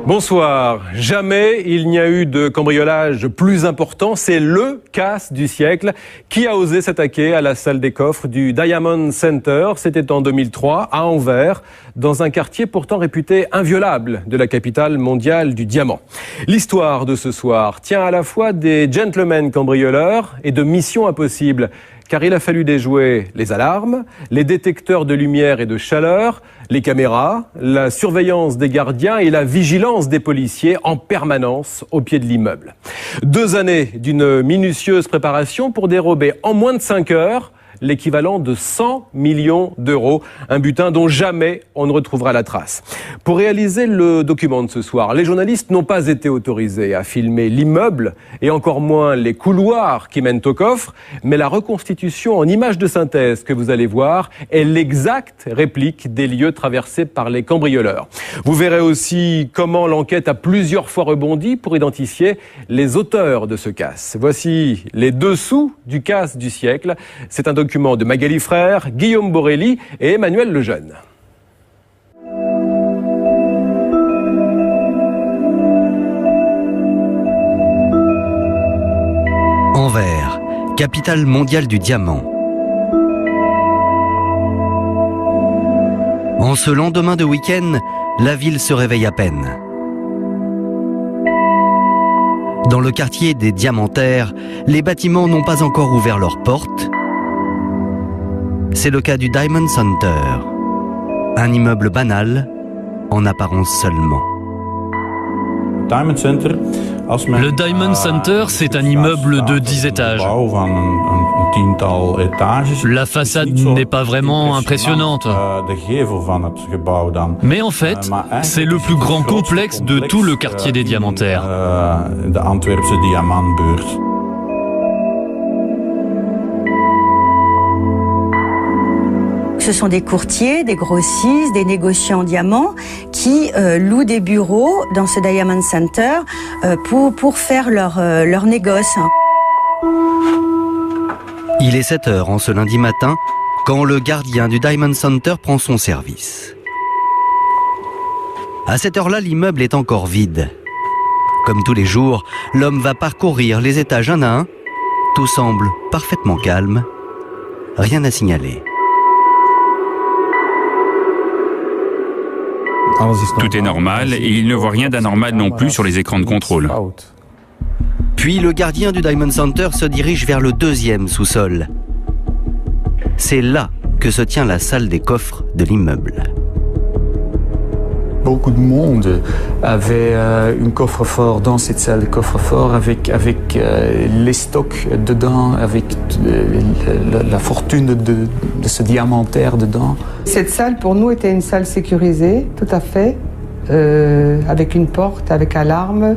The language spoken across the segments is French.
Bonsoir. Jamais il n'y a eu de cambriolage plus important. C'est le casse du siècle. Qui a osé s'attaquer à la salle des coffres du Diamond Center? C'était en 2003 à Anvers, dans un quartier pourtant réputé inviolable de la capitale mondiale du diamant. L'histoire de ce soir tient à la fois des gentlemen cambrioleurs et de missions impossibles. Car il a fallu déjouer les alarmes, les détecteurs de lumière et de chaleur, les caméras, la surveillance des gardiens et la vigilance des policiers en permanence au pied de l'immeuble. 2 années d'une minutieuse préparation pour dérober en moins de 5 heures l'équivalent de 100 millions d'euros, un butin dont jamais on ne retrouvera la trace. Pour réaliser le document de ce soir, les journalistes n'ont pas été autorisés à filmer l'immeuble et encore moins les couloirs qui mènent au coffre, mais la reconstitution en images de synthèse que vous allez voir est l'exacte réplique des lieux traversés par les cambrioleurs. Vous verrez aussi comment l'enquête a plusieurs fois rebondi pour identifier les auteurs de ce casse. Voici les dessous du casse du siècle. C'est un document de Magali Frère, Guillaume Borelli et Emmanuel Lejeune. Anvers, capitale mondiale du diamant. En ce lendemain de week-end, la ville se réveille à peine. Dans le quartier des Diamantaires, les bâtiments n'ont pas encore ouvert leurs portes. C'est le cas du Diamond Center, un immeuble banal, en apparence seulement. Le Diamond Center, c'est un immeuble de 10 étages. La façade n'est pas vraiment impressionnante. Mais en fait, c'est le plus grand complexe de tout le quartier des Diamantaires. Ce sont des courtiers, des grossistes, des négociants en diamants qui louent des bureaux dans ce Diamond Center pour faire leur négoce. Il est 7 heures en ce lundi matin quand le gardien du Diamond Center prend son service. À cette heure-là, l'immeuble est encore vide. Comme tous les jours, l'homme va parcourir les étages un à un. Tout semble parfaitement calme. Rien à signaler. Tout est normal et il ne voit rien d'anormal non plus sur les écrans de contrôle. Puis le gardien du Diamond Center se dirige vers le 2e sous-sol. C'est là que se tient la salle des coffres de l'immeuble. Beaucoup de monde avait un coffre-fort dans cette salle de coffre-fort avec les stocks dedans, avec la fortune de ce diamantaire dedans. Cette salle pour nous était une salle sécurisée, tout à fait, avec une porte, avec alarme,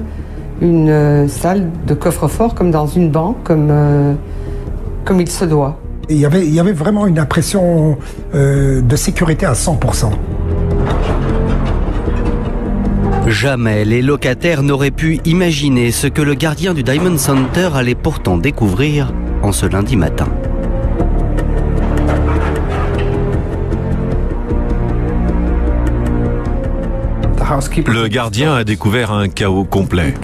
une salle de coffre-fort comme dans une banque, comme il se doit. Il y avait vraiment une impression de sécurité à 100%. Jamais les locataires n'auraient pu imaginer ce que le gardien du Diamond Center allait pourtant découvrir en ce lundi matin. Le gardien a découvert un chaos complet.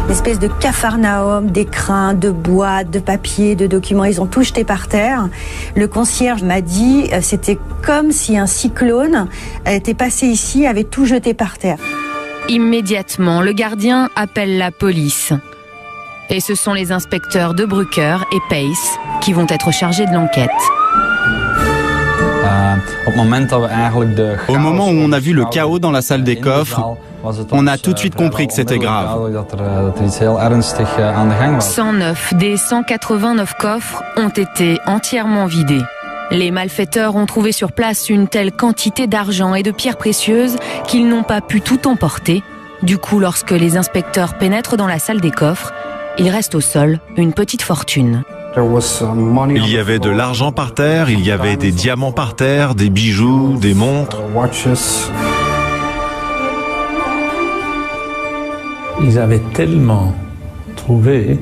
Une espèce de capharnaüm, d'écrins, de boîtes, de papiers, de documents, ils ont tout jeté par terre. Le concierge m'a dit c'était comme si un cyclone était passé ici, avait tout jeté par terre. Immédiatement, le gardien appelle la police. Et ce sont les inspecteurs De Brucker et Pace qui vont être chargés de l'enquête. Au moment où on a vu le chaos dans la salle des coffres, on a tout de suite compris que c'était grave. 109 des 189 coffres ont été entièrement vidés. Les malfaiteurs ont trouvé sur place une telle quantité d'argent et de pierres précieuses qu'ils n'ont pas pu tout emporter. Du coup, lorsque les inspecteurs pénètrent dans la salle des coffres, il reste au sol une petite fortune. Il y avait de l'argent par terre, il y avait des diamants par terre, des bijoux, des montres. Ils avaient tellement trouvé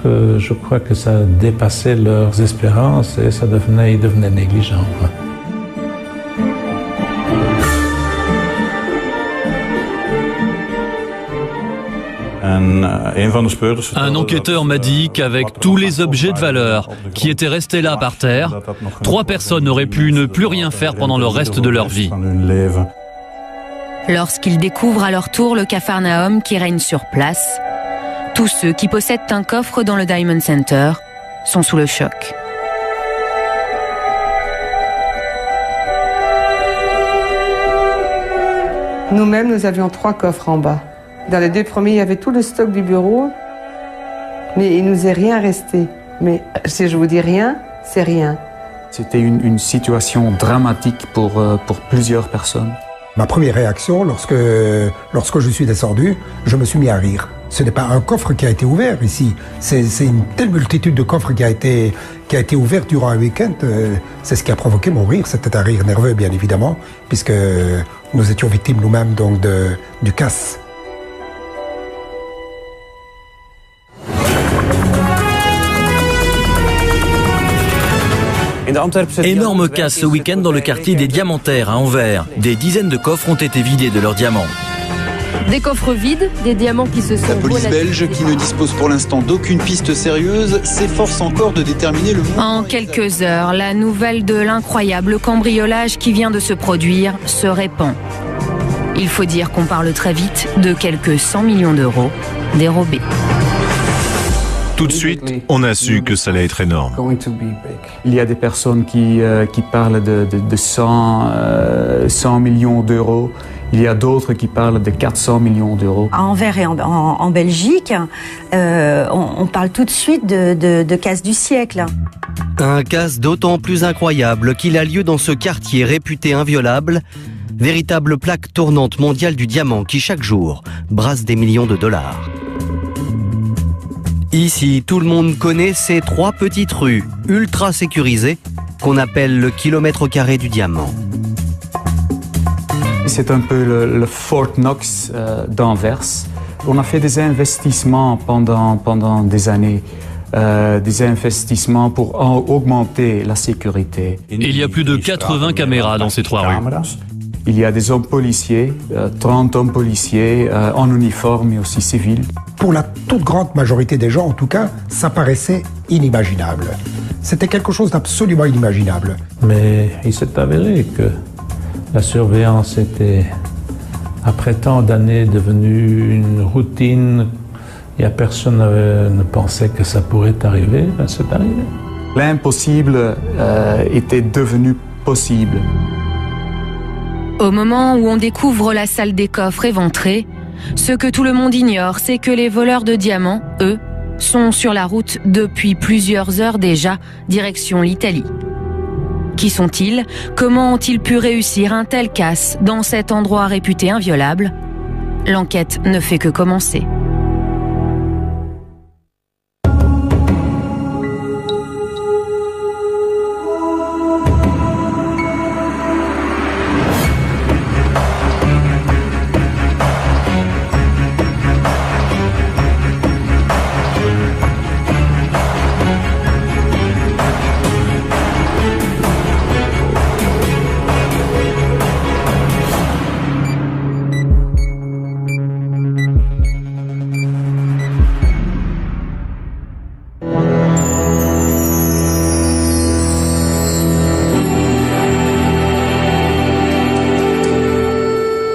que je crois que ça dépassait leurs espérances et ils devenaient négligents. Un enquêteur m'a dit qu'avec tous les objets de valeur qui étaient restés là par terre, 3 personnes auraient pu ne plus rien faire pendant le reste de leur vie. Lorsqu'ils découvrent à leur tour le Capharnaüm qui règne sur place, tous ceux qui possèdent un coffre dans le Diamond Center sont sous le choc. Nous-mêmes, nous avions 3 coffres en bas. Dans les 2 premiers, il y avait tout le stock du bureau, mais il ne nous est rien resté. Mais si je vous dis rien, c'est rien. C'était une situation dramatique pour plusieurs personnes. Ma première réaction, lorsque je suis descendu, je me suis mis à rire. Ce n'est pas un coffre qui a été ouvert ici. C'est une telle multitude de coffres qui a été ouvert durant un week-end. C'est ce qui a provoqué mon rire. C'était un rire nerveux, bien évidemment, puisque nous étions victimes nous-mêmes donc du casse. Énorme casse ce week-end dans le quartier des Diamantaires à Anvers. Des dizaines de coffres ont été vidés de leurs diamants. Des coffres vides, des diamants qui se sont... La police belge, qui ne dispose pour l'instant d'aucune piste sérieuse, s'efforce encore de déterminer le... En quelques heures, la nouvelle de l'incroyable cambriolage qui vient de se produire se répand. Il faut dire qu'on parle très vite de quelques 100 millions d'euros dérobés. Tout de suite, on a su que ça allait être énorme. Il y a des personnes qui parlent de 100 millions d'euros. Il y a d'autres qui parlent de 400 millions d'euros. À Anvers et en Belgique, on parle tout de suite de casse du siècle. Un casse d'autant plus incroyable qu'il a lieu dans ce quartier réputé inviolable, véritable plaque tournante mondiale du diamant qui chaque jour brasse des millions de dollars. Ici, tout le monde connaît ces 3 petites rues ultra sécurisées qu'on appelle le kilomètre au carré du diamant. C'est un peu le Fort Knox d'Anvers. On a fait des investissements pendant des années, des investissements pour augmenter la sécurité. Il y a plus de 80 caméras dans ces 3 rues. Il y a des hommes policiers, 30 hommes policiers en uniforme mais aussi civils. Pour la toute grande majorité des gens, en tout cas, ça paraissait inimaginable. C'était quelque chose d'absolument inimaginable. Mais il s'est avéré que la surveillance était, après tant d'années, devenue une routine. Et personne ne pensait que ça pourrait arriver. Ben, c'est arrivé. L'impossible était devenu possible. Au moment où on découvre la salle des coffres éventrée, ce que tout le monde ignore, c'est que les voleurs de diamants, eux, sont sur la route depuis plusieurs heures déjà, direction l'Italie. Qui sont-ils? Comment ont-ils pu réussir un tel casse dans cet endroit réputé inviolable? L'enquête ne fait que commencer.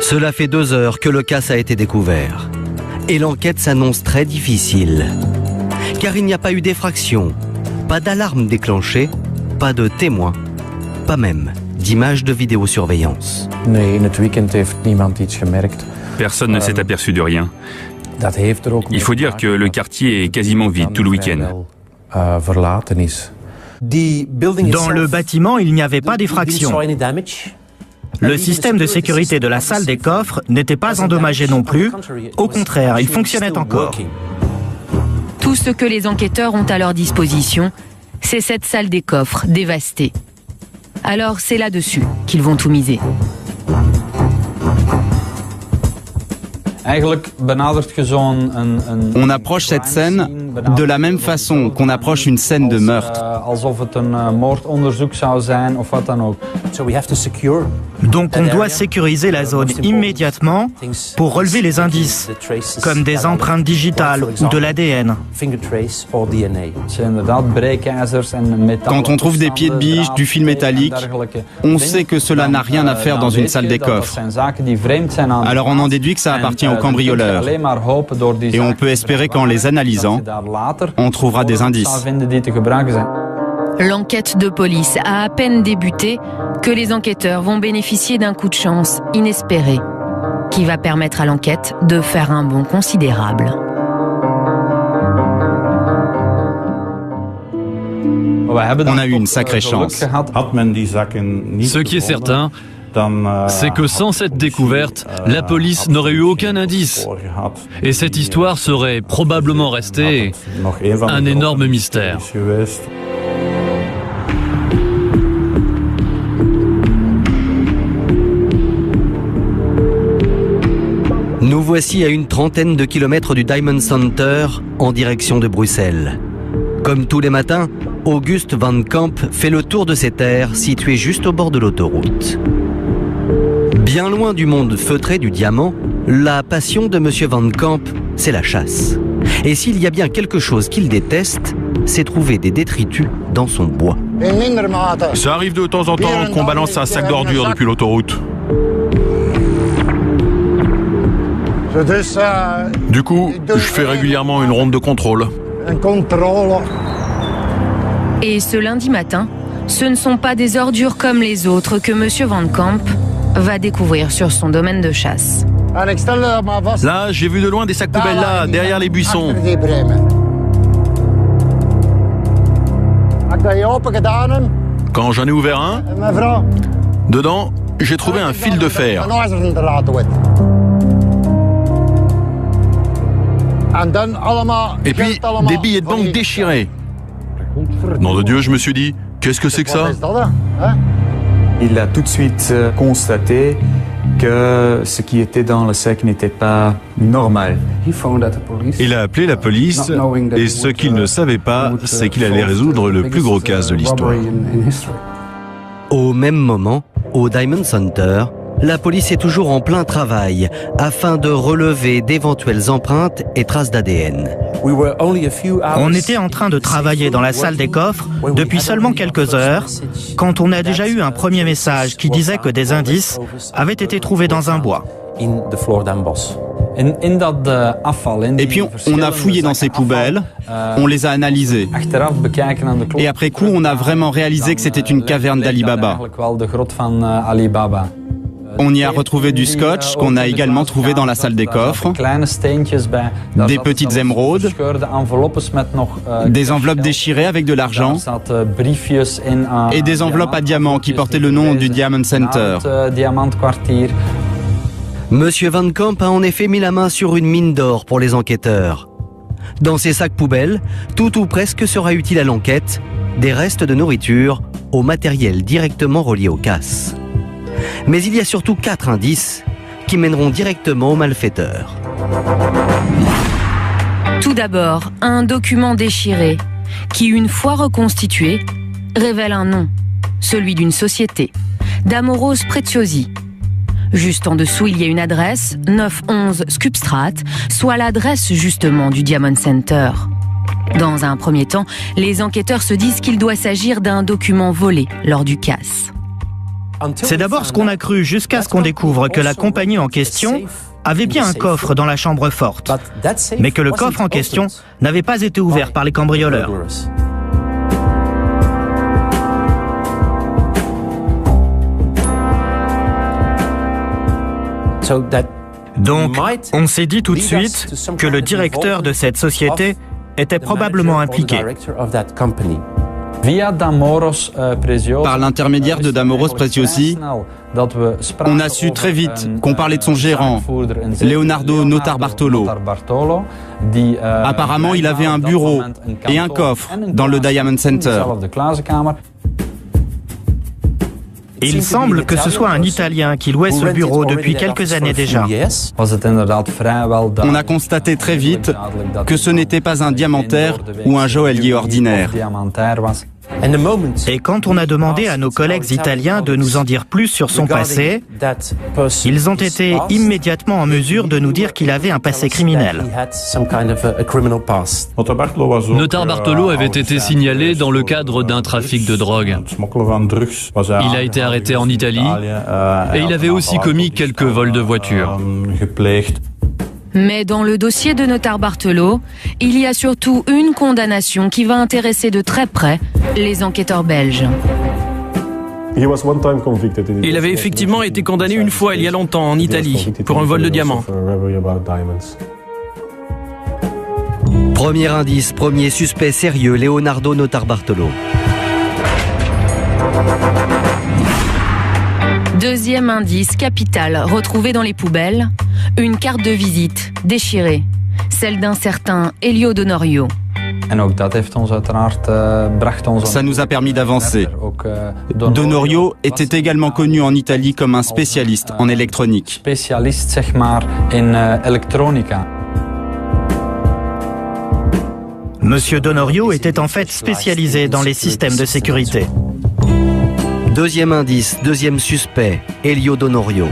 Cela fait 2 heures que le casse a été découvert. Et l'enquête s'annonce très difficile. Car il n'y a pas eu d'effraction, pas d'alarme déclenchée, pas de témoins, pas même d'images de vidéosurveillance. Personne ne s'est aperçu de rien. Il faut dire que le quartier est quasiment vide tout le week-end. Dans le bâtiment, il n'y avait pas d'effraction. Le système de sécurité de la salle des coffres n'était pas endommagé non plus. Au contraire, il fonctionnait encore. Tout ce que les enquêteurs ont à leur disposition, c'est cette salle des coffres dévastée. Alors c'est là-dessus qu'ils vont tout miser. On approche cette scène de la même façon qu'on approche une scène de meurtre. Donc on doit sécuriser la zone immédiatement pour relever les indices, comme des empreintes digitales ou de l'ADN. Quand on trouve des pieds de biche, du fil métallique, on sait que cela n'a rien à faire dans une salle des coffres. Alors on en déduit que ça appartient aux cambrioleurs. Et on peut espérer qu'en les analysant, on trouvera des indices. L'enquête de police a à peine débuté que les enquêteurs vont bénéficier d'un coup de chance inespéré qui va permettre à l'enquête de faire un bond considérable. On a eu une sacrée chance. Ce qui est certain, c'est que sans cette découverte, la police n'aurait eu aucun indice. Et cette histoire serait probablement restée un énorme mystère. Nous voici à une trentaine de kilomètres du Diamond Center en direction de Bruxelles. Comme tous les matins, Auguste Van Camp fait le tour de ces terres situées juste au bord de l'autoroute. Bien loin du monde feutré du diamant, la passion de Monsieur Van Camp, c'est la chasse. Et s'il y a bien quelque chose qu'il déteste, c'est trouver des détritus dans son bois. Ça arrive de temps en temps qu'on balance un sac d'ordures depuis l'autoroute. Du coup, je fais régulièrement une ronde de contrôle. Et ce lundi matin, ce ne sont pas des ordures comme les autres que Monsieur Van Camp va découvrir sur son domaine de chasse. Là, j'ai vu de loin des sacs poubelles là, derrière les buissons. Quand j'en ai ouvert un, dedans, j'ai trouvé un fil de fer. Et puis, des billets de banque déchirés. Nom de Dieu, je me suis dit, qu'est-ce que c'est que ça? Il a tout de suite constaté que ce qui était dans le sac n'était pas normal. Il a appelé la police et ce qu'il ne savait pas, c'est qu'il allait résoudre le plus gros casse de l'histoire. Au même moment, au Diamond Center, la police est toujours en plein travail afin de relever d'éventuelles empreintes et traces d'ADN. On était en train de travailler dans la salle des coffres depuis seulement quelques heures quand on a déjà eu un premier message qui disait que des indices avaient été trouvés dans un bois. Et puis on a fouillé dans ces poubelles, on les a analysées. Et après coup, on a vraiment réalisé que c'était une caverne d'Ali Baba. On y a retrouvé du scotch qu'on a également trouvé dans la salle des coffres, des petites émeraudes, des enveloppes déchirées avec de l'argent et des enveloppes à diamants qui portaient le nom du Diamond Center. Monsieur Van Camp a en effet mis la main sur une mine d'or pour les enquêteurs. Dans ces sacs poubelles, tout ou presque sera utile à l'enquête, des restes de nourriture au matériel directement relié aux casses. Mais il y a surtout 4 indices qui mèneront directement aux malfaiteurs. Tout d'abord, un document déchiré qui, une fois reconstitué, révèle un nom, celui d'une société, Damoros Preziosi. Juste en dessous, il y a une adresse, 911 Skupstraat, soit l'adresse justement du Diamond Center. Dans un premier temps, les enquêteurs se disent qu'il doit s'agir d'un document volé lors du casse. C'est d'abord ce qu'on a cru jusqu'à ce qu'on découvre que la compagnie en question avait bien un coffre dans la chambre forte, mais que le coffre en question n'avait pas été ouvert par les cambrioleurs. Donc, on s'est dit tout de suite que le directeur de cette société était probablement impliqué. Par l'intermédiaire de Damoros Preziosi, on a su très vite qu'on parlait de son gérant, Leonardo Notarbartolo. Apparemment, il avait un bureau et un coffre dans le Diamond Center. Il semble que ce soit un Italien qui louait ce bureau depuis quelques années déjà. On a constaté très vite que ce n'était pas un diamantaire ou un joaillier ordinaire. Et quand on a demandé à nos collègues italiens de nous en dire plus sur son passé, ils ont été immédiatement en mesure de nous dire qu'il avait un passé criminel. Notar Bartolo avait été signalé dans le cadre d'un trafic de drogue. Il a été arrêté en Italie et il avait aussi commis quelques vols de voitures. Mais dans le dossier de Notar Bartolo, il y a surtout une condamnation qui va intéresser de très près les enquêteurs belges. Il avait effectivement été condamné une fois il y a longtemps en Italie pour un vol de diamants. Premier indice, premier suspect sérieux, Leonardo Notar Bartolo. Deuxième indice capital retrouvé dans les poubelles, une carte de visite déchirée, celle d'un certain Elio Donorio. Ça nous a permis d'avancer. Donorio était également connu en Italie comme un spécialiste en électronique. Monsieur Donorio était en fait spécialisé dans les systèmes de sécurité. Deuxième indice, deuxième suspect, Elio Donorio.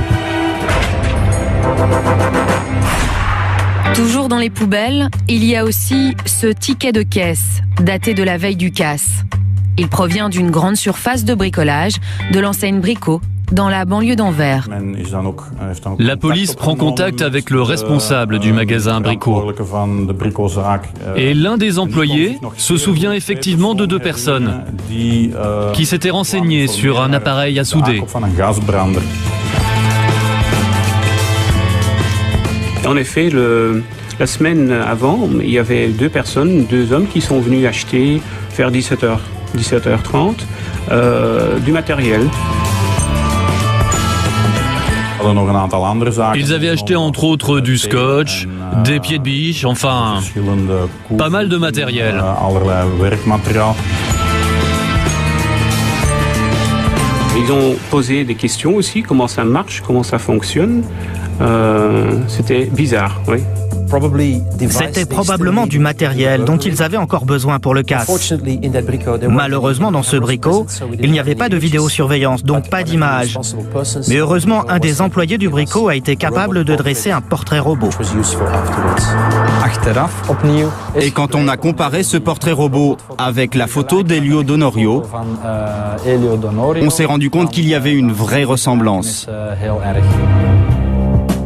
Toujours dans les poubelles, il y a aussi ce ticket de caisse, daté de la veille du casse. Il provient d'une grande surface de bricolage, de l'enseigne Brico, dans la banlieue d'Anvers. La police prend contact avec le responsable du magasin Brico. Et l'un des employés se souvient effectivement de deux personnes qui s'étaient renseignées sur un appareil à souder. En effet, la semaine avant, il y avait deux hommes qui sont venus acheter vers 17h30 du matériel. Ils avaient acheté entre autres du scotch, des pieds de biche, enfin, pas mal de matériel. Ils ont posé des questions aussi, comment ça marche, comment ça fonctionne. C'était bizarre, oui. C'était probablement du matériel dont ils avaient encore besoin pour le casse. Malheureusement, dans ce Brico, il n'y avait pas de vidéosurveillance, donc pas d'image. Mais heureusement, un des employés du Brico a été capable de dresser un portrait robot. Et quand on a comparé ce portrait robot avec la photo d'Elio Donorio, on s'est rendu compte qu'il y avait une vraie ressemblance.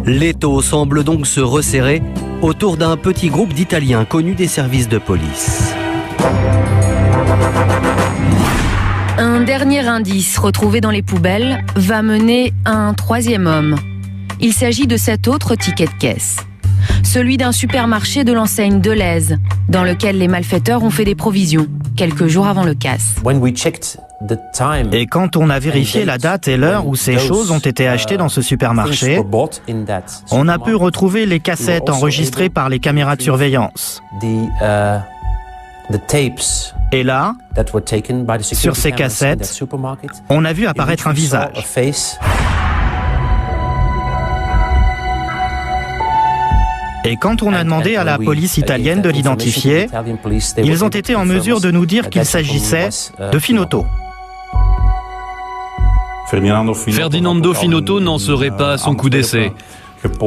L'étau semble donc se resserrer autour d'un petit groupe d'Italiens connus des services de police. Un dernier indice retrouvé dans les poubelles va mener à un troisième homme. Il s'agit de cet autre ticket de caisse. Celui d'un supermarché de l'enseigne Deleuze, dans lequel les malfaiteurs ont fait des provisions, quelques jours avant le casse. Et quand on a vérifié la date et l'heure où ces choses ont été achetées dans ce supermarché, on a pu retrouver les cassettes enregistrées par les caméras de surveillance. Et là, sur ces cassettes, on a vu apparaître un visage. Et quand on a demandé à la police italienne de l'identifier, ils ont été en mesure de nous dire qu'il s'agissait de Finotto. Ferdinando Finotto n'en serait pas à son coup d'essai,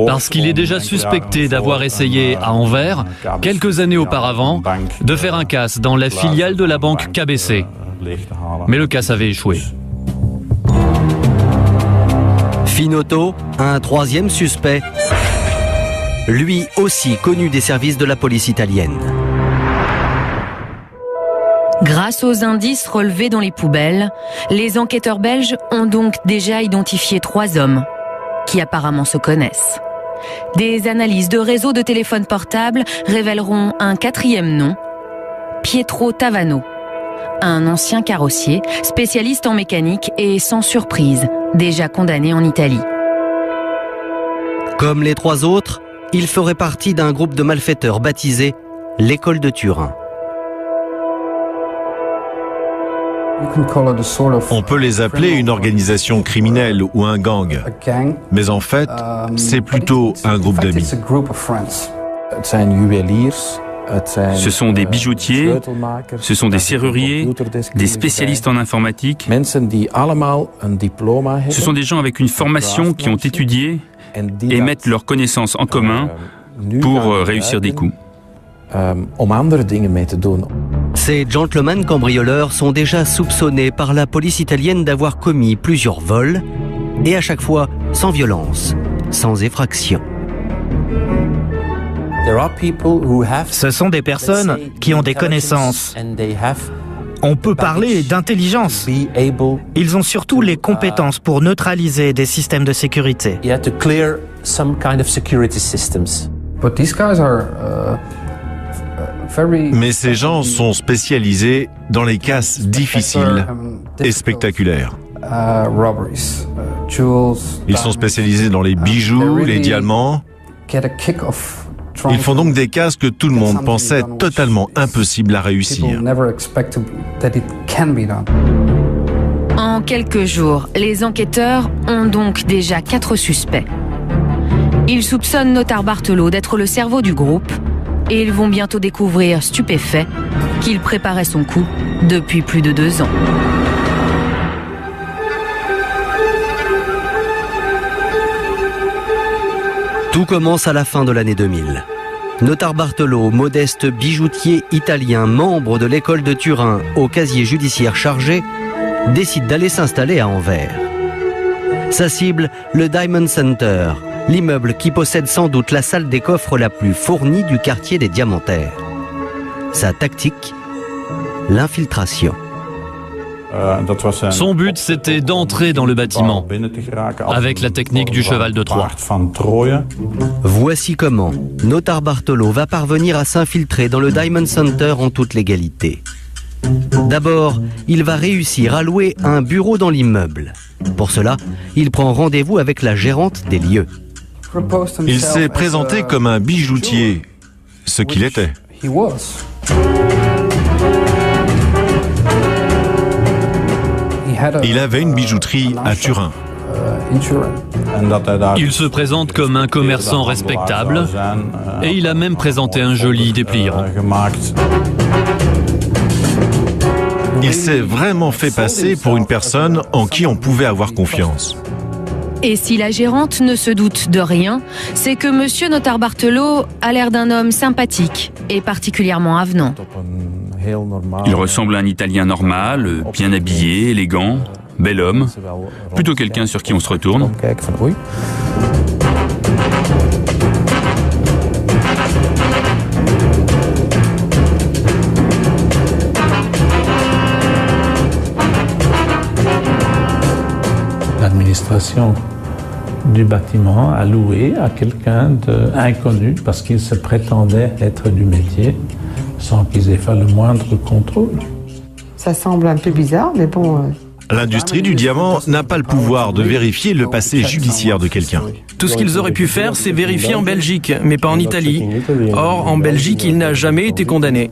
parce qu'il est déjà suspecté d'avoir essayé à Anvers, quelques années auparavant, de faire un casse dans la filiale de la banque KBC. Mais le casse avait échoué. Finotto, un troisième suspect, lui aussi connu des services de la police italienne. Grâce aux indices relevés dans les poubelles, les enquêteurs belges ont donc déjà identifié 3 hommes qui apparemment se connaissent. Des analyses de réseaux de téléphones portables révéleront un 4e nom, Pietro Tavano, un ancien carrossier, spécialiste en mécanique et sans surprise, déjà condamné en Italie. Comme les 3 autres, il ferait partie d'un groupe de malfaiteurs baptisé l'École de Turin. On peut les appeler une organisation criminelle ou un gang, mais en fait, c'est plutôt un groupe d'amis. Ce sont des bijoutiers, ce sont des serruriers, des spécialistes en informatique. Ce sont des gens avec une formation qui ont étudié et mettent leurs connaissances en commun pour réussir des coups. Ces gentlemen cambrioleurs sont déjà soupçonnés par la police italienne d'avoir commis plusieurs vols, et à chaque fois sans violence, sans effraction. Ce sont des personnes qui ont des connaissances. On peut parler d'intelligence. Ils ont surtout les compétences pour neutraliser des systèmes de sécurité. Mais ces gens sont spécialisés dans les casses difficiles et spectaculaires. Ils sont spécialisés dans les bijoux, les diamants. Ils font donc des casses que tout le monde pensait totalement impossible à réussir. En quelques jours, les enquêteurs ont donc déjà 4 suspects. Ils soupçonnent Notarbartolo d'être le cerveau du groupe et ils vont bientôt découvrir, stupéfaits, qu'il préparait son coup depuis plus de 2 ans. Tout commence à la fin de l'année 2000. Notarbartolo, modeste bijoutier italien, membre de l'école de Turin, au casier judiciaire chargé, décide d'aller s'installer à Anvers. Sa cible, le Diamond Center, l'immeuble qui possède sans doute la salle des coffres la plus fournie du quartier des Diamantaires. Sa tactique, l'infiltration. Son but, c'était d'entrer dans le bâtiment, avec la technique du cheval de Troie. Voici comment Notarbartolo va parvenir à s'infiltrer dans le Diamond Center en toute légalité. D'abord, il va réussir à louer un bureau dans l'immeuble. Pour cela, il prend rendez-vous avec la gérante des lieux. Il s'est présenté comme un bijoutier, ce qu'il était. Il avait une bijouterie à Turin. Il se présente comme un commerçant respectable et il a même présenté un joli dépliant. Il s'est vraiment fait passer pour une personne en qui on pouvait avoir confiance. Et si la gérante ne se doute de rien, c'est que Monsieur Notarbartolo a l'air d'un homme sympathique et particulièrement avenant. Il ressemble à un Italien normal, bien habillé, élégant, bel homme, plutôt quelqu'un sur qui on se retourne. L'administration du bâtiment a loué à quelqu'un d'inconnu parce qu'il se prétendait être du métier sans qu'ils aient fait le moindre contrôle. Ça semble un peu bizarre, mais bon... L'industrie du diamant n'a pas le pouvoir de vérifier le passé judiciaire de quelqu'un. Tout ce qu'ils auraient pu faire, c'est vérifier en Belgique, mais pas en Italie. Or, en Belgique, il n'a jamais été condamné.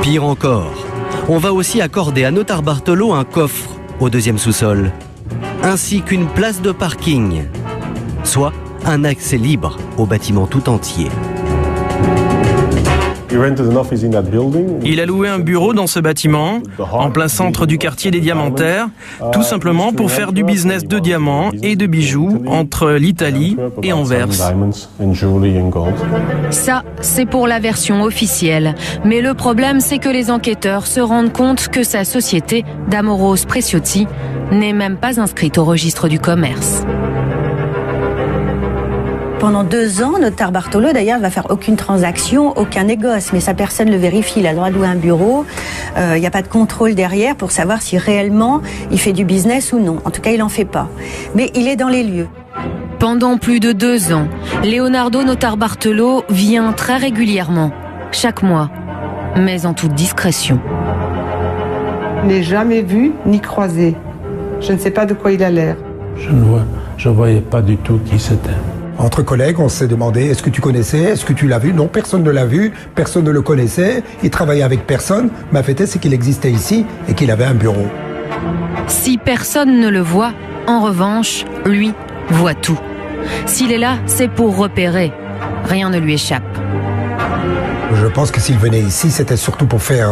Pire encore, on va aussi accorder à Notarbartolo un coffre au 2e sous-sol, ainsi qu'une place de parking, soit un accès libre au bâtiment tout entier. Il a loué un bureau dans ce bâtiment, en plein centre du quartier des Diamantaires, tout simplement pour faire du business de diamants et de bijoux entre l'Italie et Anvers. Ça, c'est pour la version officielle. Mais le problème, c'est que les enquêteurs se rendent compte que sa société, Damoros Preciotti, n'est même pas inscrite au registre du commerce. Pendant 2 ans, Notarbartolo, d'ailleurs, ne va faire aucune transaction, aucun négoce. Mais ça, personne ne le vérifie. Il a le droit de louer un bureau. Il n'y a pas de contrôle derrière pour savoir si réellement il fait du business ou non. En tout cas, il n'en fait pas. Mais il est dans les lieux. Pendant plus de 2 ans, Leonardo Notarbartolo vient très régulièrement, chaque mois, mais en toute discrétion. Je n'ai jamais vu ni croisé. Je ne sais pas de quoi il a l'air. Je ne voyais pas du tout qui c'était. Entre collègues, on s'est demandé, est-ce que tu connaissais, est-ce que tu l'as vu? Non, personne ne l'a vu, personne ne le connaissait, il travaillait avec personne, mais la fait c'est qu'il existait ici et qu'il avait un bureau. Si personne ne le voit, en revanche, lui voit tout. S'il est là, c'est pour repérer. Rien ne lui échappe. Je pense que s'il venait ici, c'était surtout pour faire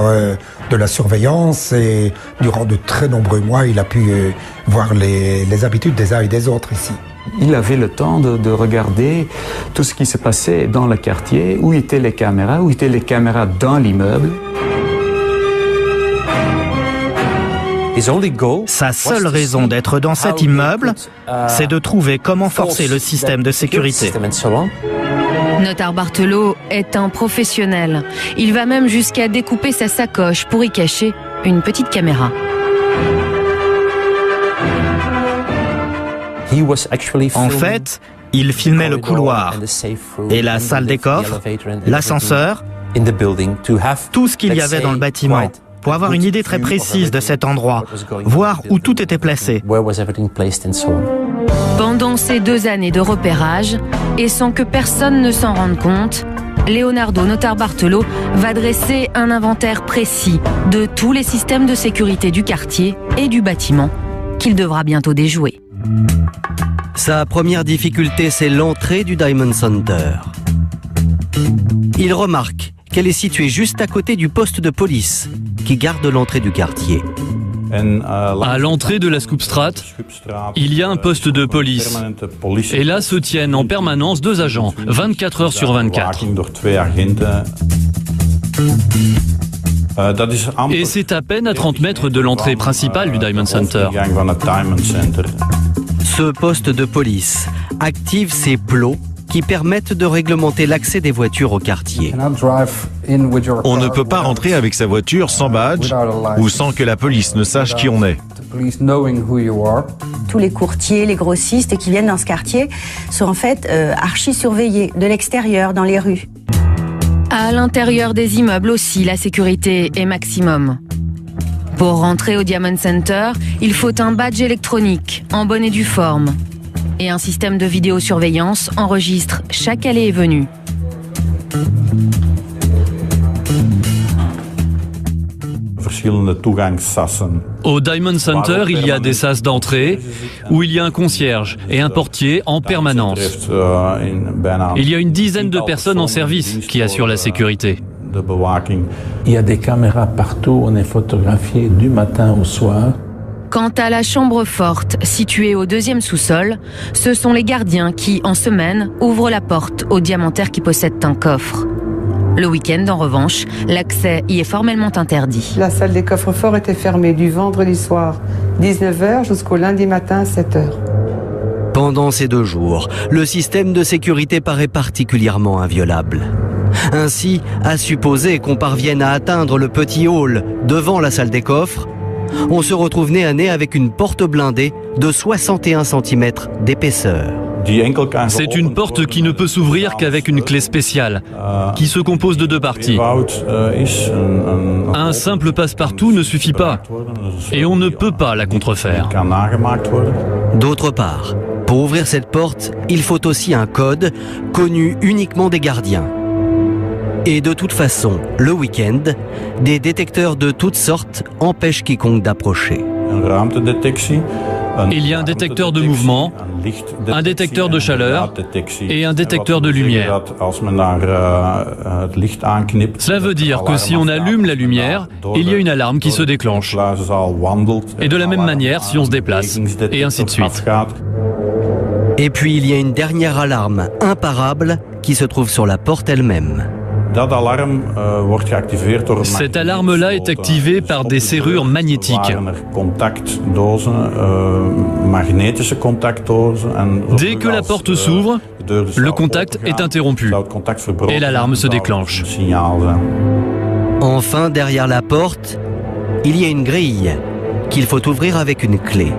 de la surveillance et durant de très nombreux mois, il a pu voir les habitudes des uns et des autres ici. Il avait le temps de regarder tout ce qui se passait dans le quartier, où étaient les caméras dans l'immeuble. Sa seule raison d'être dans cet immeuble, c'est de trouver comment forcer le système de sécurité. Notarbartolo est un professionnel. Il va même jusqu'à découper sa sacoche pour y cacher une petite caméra. En fait, il filmait le couloir et la salle des coffres, l'ascenseur, tout ce qu'il y avait dans le bâtiment, pour avoir une idée très précise de cet endroit, voir où tout était placé. Pendant ces 2 années de repérage, et sans que personne ne s'en rende compte, Leonardo Notarbartolo va dresser un inventaire précis de tous les systèmes de sécurité du quartier et du bâtiment qu'il devra bientôt déjouer. Sa première difficulté, c'est l'entrée du Diamond Center. Il remarque qu'elle est située juste à côté du poste de police qui garde l'entrée du quartier. À l'entrée de la Scoopstraat, il y a un poste de police. Et là se tiennent en permanence 2 agents, 24 heures sur 24. Et c'est à peine à 30 mètres de l'entrée principale du Diamond Center. Ce poste de police active ces plots qui permettent de réglementer l'accès des voitures au quartier. On ne peut pas rentrer avec sa voiture sans badge ou sans que la police ne sache qui on est. Tous les courtiers, les grossistes qui viennent dans ce quartier sont en fait archi-surveillés de l'extérieur, dans les rues. À l'intérieur des immeubles aussi, la sécurité est maximum. Pour rentrer au Diamond Center, il faut un badge électronique en bonne et due forme. Et un système de vidéosurveillance enregistre chaque allée et venue. Au Diamond Center, il y a des sas d'entrée où il y a un concierge et un portier en permanence. Il y a une dizaine de personnes en service qui assurent la sécurité. Il y a des caméras partout, on est photographié du matin au soir. Quant à la chambre forte, située au 2e sous-sol, ce sont les gardiens qui, en semaine, ouvrent la porte aux diamantaires qui possèdent un coffre. Le week-end, en revanche, l'accès y est formellement interdit. La salle des coffres forts était fermée du vendredi soir 19h jusqu'au lundi matin 7h. Pendant ces 2 jours, le système de sécurité paraît particulièrement inviolable. Ainsi, à supposer qu'on parvienne à atteindre le petit hall devant la salle des coffres, on se retrouve nez à nez avec une porte blindée de 61 cm d'épaisseur. C'est une porte qui ne peut s'ouvrir qu'avec une clé spéciale, qui se compose de 2 parties. Un simple passe-partout ne suffit pas, et on ne peut pas la contrefaire. D'autre part, pour ouvrir cette porte, il faut aussi un code connu uniquement des gardiens. Et de toute façon, le week-end, des détecteurs de toutes sortes empêchent quiconque d'approcher. Il y a un détecteur de mouvement, un détecteur de chaleur et un détecteur de lumière. Cela veut dire que si on allume la lumière, il y a une alarme qui se déclenche. Et de la même manière si on se déplace, et ainsi de suite. Et puis il y a une dernière alarme imparable qui se trouve sur la porte elle-même. Cette alarme-là est activée par des serrures magnétiques. Dès que la porte s'ouvre, le contact est interrompu et l'alarme se déclenche. Enfin, derrière la porte, il y a une grille qu'il faut ouvrir avec une clé.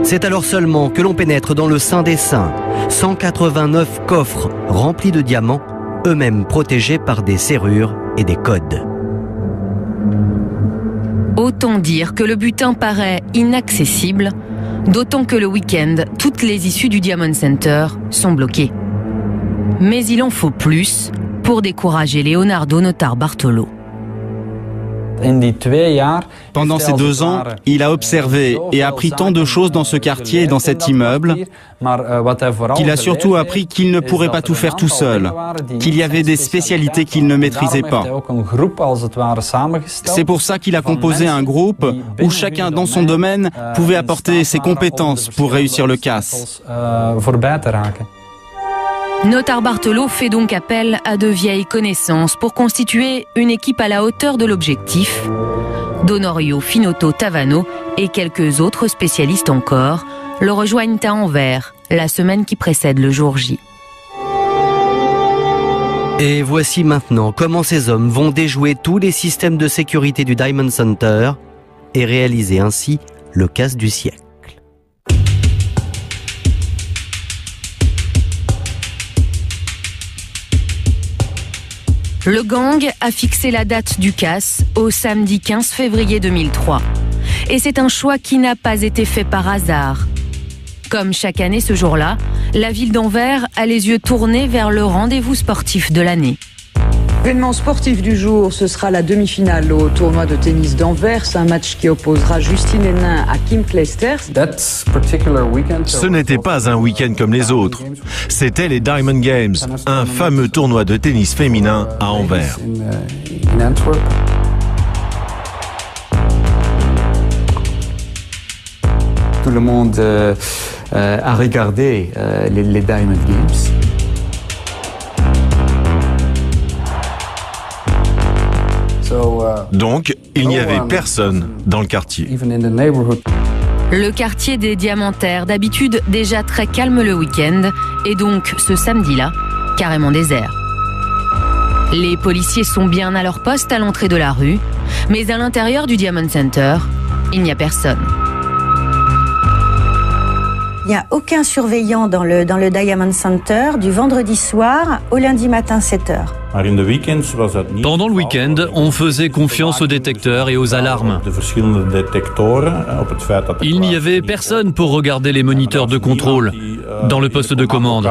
C'est alors seulement que l'on pénètre dans le Saint des Saints, 189 coffres remplis de diamants, eux-mêmes protégés par des serrures et des codes. Autant dire que le butin paraît inaccessible D'autant que le week-end, toutes les issues du Diamond Center sont bloquées. Mais il en faut plus pour décourager Leonardo Notarbartolo. Pendant ces 2 ans, il a observé et appris tant de choses dans ce quartier et dans cet immeuble qu'il a surtout appris qu'il ne pourrait pas tout faire tout seul, qu'il y avait des spécialités qu'il ne maîtrisait pas. C'est pour ça qu'il a composé un groupe où chacun dans son domaine pouvait apporter ses compétences pour réussir le casse. Notarbartolo fait donc appel à de vieilles connaissances pour constituer une équipe à la hauteur de l'objectif. Donorio Finotto Tavano et quelques autres spécialistes encore le rejoignent à Anvers la semaine qui précède le jour J. Et voici maintenant comment ces hommes vont déjouer tous les systèmes de sécurité du Diamond Center et réaliser ainsi le casse du siècle. Le gang a fixé la date du casse au samedi 15 février 2003. Et c'est un choix qui n'a pas été fait par hasard. Comme chaque année ce jour-là, la ville d'Anvers a les yeux tournés vers le rendez-vous sportif de l'année. L'événement sportif du jour, ce sera la demi-finale au tournoi de tennis d'Anvers, un match qui opposera Justine Henin à Kim Clijsters. Ce n'était pas un week-end comme les autres. C'était les Diamond Games, un fameux tournoi de tennis féminin à Anvers. Tout le monde a regardé les Diamond Games. Donc, il n'y avait personne dans le quartier. Le quartier des Diamantaires, d'habitude déjà très calme le week-end, est donc ce samedi-là carrément désert. Les policiers sont bien à leur poste à l'entrée de la rue, mais à l'intérieur du Diamond Center, il n'y a personne. Il n'y a aucun surveillant dans le Diamond Center du vendredi soir au lundi matin 7h. Pendant le week-end, on faisait confiance aux détecteurs et aux alarmes. Il n'y avait personne pour regarder les moniteurs de contrôle dans le poste de commande.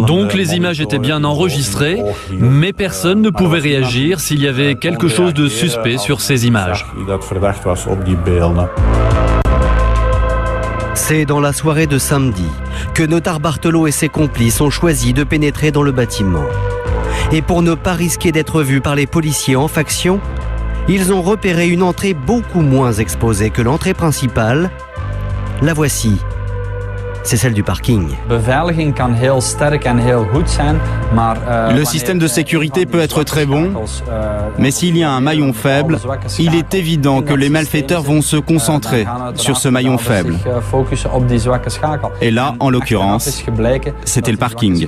Donc les images étaient bien enregistrées, mais personne ne pouvait réagir s'il y avait quelque chose de suspect sur ces images. C'est dans la soirée de samedi que Notarbartolo et ses complices ont choisi de pénétrer dans le bâtiment. Et pour ne pas risquer d'être vus par les policiers en faction, ils ont repéré une entrée beaucoup moins exposée que l'entrée principale. La voici. C'est celle du parking. Le système de sécurité peut être très bon, mais s'il y a un maillon faible, il est évident que les malfaiteurs vont se concentrer sur ce maillon faible. Et là, en l'occurrence, c'était le parking.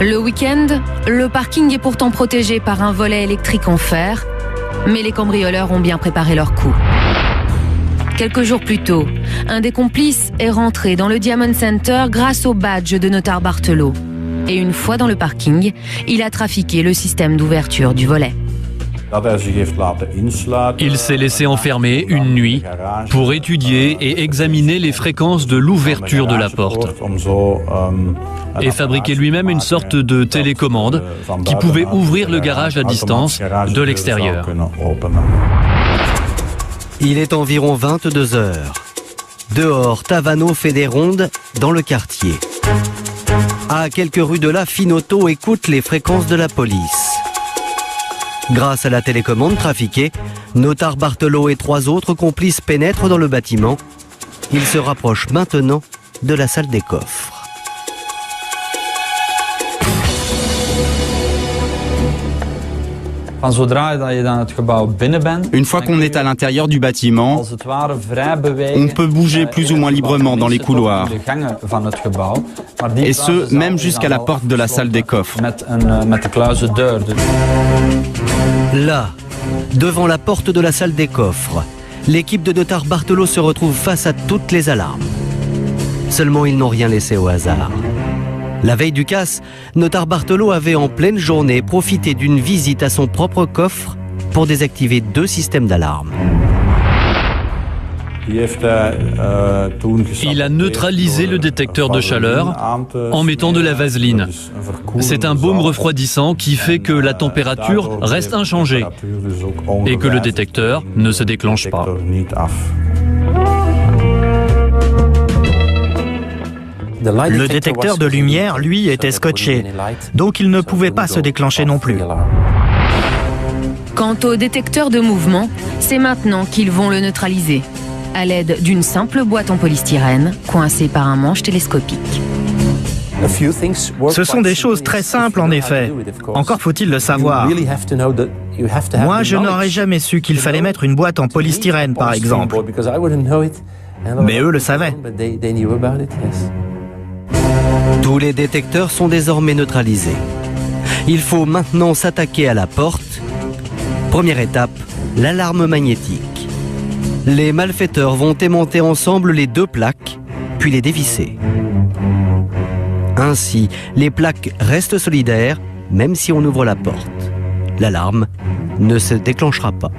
Le week-end, le parking est pourtant protégé par un volet électrique en fer, mais les cambrioleurs ont bien préparé leur coup. Quelques jours plus tôt, un des complices est rentré dans le Diamond Center grâce au badge de Notarbartolo. Et une fois dans le parking, il a trafiqué le système d'ouverture du volet. Il s'est laissé enfermer une nuit pour étudier et examiner les fréquences de l'ouverture de la porte. Et fabriquer lui-même une sorte de télécommande qui pouvait ouvrir le garage à distance de l'extérieur. Il est environ 22 heures. Dehors, Tavano fait des rondes dans le quartier. À quelques rues de là, Finotto écoute les fréquences de la police. Grâce à la télécommande trafiquée, Notarbartolo et 3 autres complices pénètrent dans le bâtiment. Ils se rapprochent maintenant de la salle des coffres. Une fois qu'on est à l'intérieur du bâtiment, on peut bouger plus ou moins librement dans les couloirs. Et ce, même jusqu'à la porte de la salle des coffres. Là, devant la porte de la salle des coffres, l'équipe de Notarbartolo se retrouve face à toutes les alarmes. Seulement, ils n'ont rien laissé au hasard. La veille du casse, Notarbartolo avait en pleine journée profité d'une visite à son propre coffre pour désactiver 2 systèmes d'alarme. Il a neutralisé le détecteur de chaleur en mettant de la vaseline. C'est un baume refroidissant qui fait que la température reste inchangée et que le détecteur ne se déclenche pas. Le détecteur de lumière, lui, était scotché, donc il ne pouvait pas se déclencher non plus. Quant au détecteur de mouvement, c'est maintenant qu'ils vont le neutraliser, à l'aide d'une simple boîte en polystyrène coincée par un manche télescopique. Ce sont des choses très simples en effet. Encore faut-il le savoir. Moi, je n'aurais jamais su qu'il fallait mettre une boîte en polystyrène, par exemple. Mais eux le savaient. Tous les détecteurs sont désormais neutralisés. Il faut maintenant s'attaquer à la porte. Première étape, l'alarme magnétique. Les malfaiteurs vont aimanter ensemble les 2 plaques, puis les dévisser. Ainsi, les plaques restent solidaires, même si on ouvre la porte. L'alarme ne se déclenchera pas.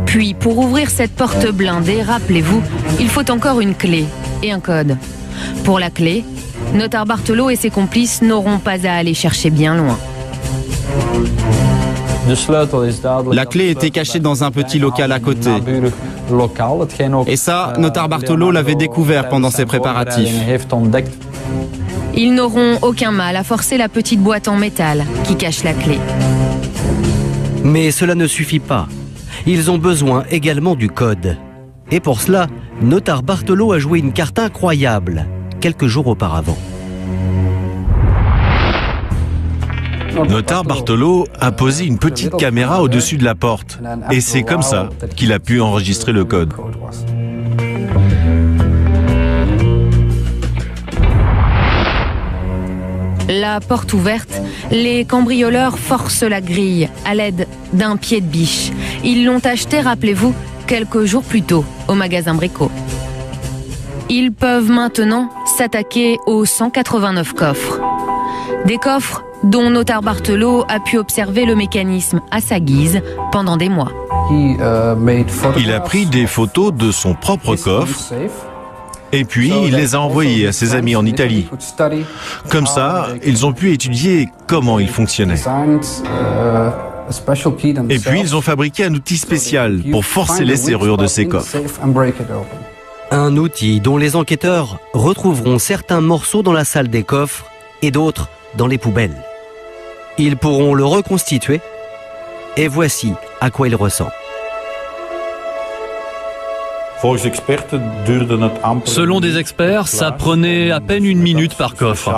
Puis, pour ouvrir cette porte blindée, rappelez-vous, il faut encore une clé et un code. Pour la clé, Notar Bartolo et ses complices n'auront pas à aller chercher bien loin. La clé était cachée dans un petit local à côté. Et ça, Notar Bartolo l'avait découvert pendant ses préparatifs. Ils n'auront aucun mal à forcer la petite boîte en métal qui cache la clé. Mais cela ne suffit pas. Ils ont besoin également du code. Et pour cela, Notar Bartolo a joué une carte incroyable quelques jours auparavant. Notar Bartolo a posé une petite caméra au-dessus de la porte. Et c'est comme ça qu'il a pu enregistrer le code. La porte ouverte, les cambrioleurs forcent la grille à l'aide d'un pied de biche. Ils l'ont acheté, rappelez-vous, quelques jours plus tôt au magasin Brico. Ils peuvent maintenant s'attaquer aux 189 coffres. Des coffres dont Notar Bartolo a pu observer le mécanisme à sa guise pendant des mois. Il a pris des photos de son propre coffre et puis il les a envoyées à ses amis en Italie. Comme ça, ils ont pu étudier comment il fonctionnait. Et puis ils ont fabriqué un outil spécial pour forcer les serrures de ces coffres. Un outil dont les enquêteurs retrouveront certains morceaux dans la salle des coffres et d'autres dans les poubelles. Ils pourront le reconstituer et voici à quoi il ressemble. Selon des experts, ça prenait à peine 1 minute par coffre.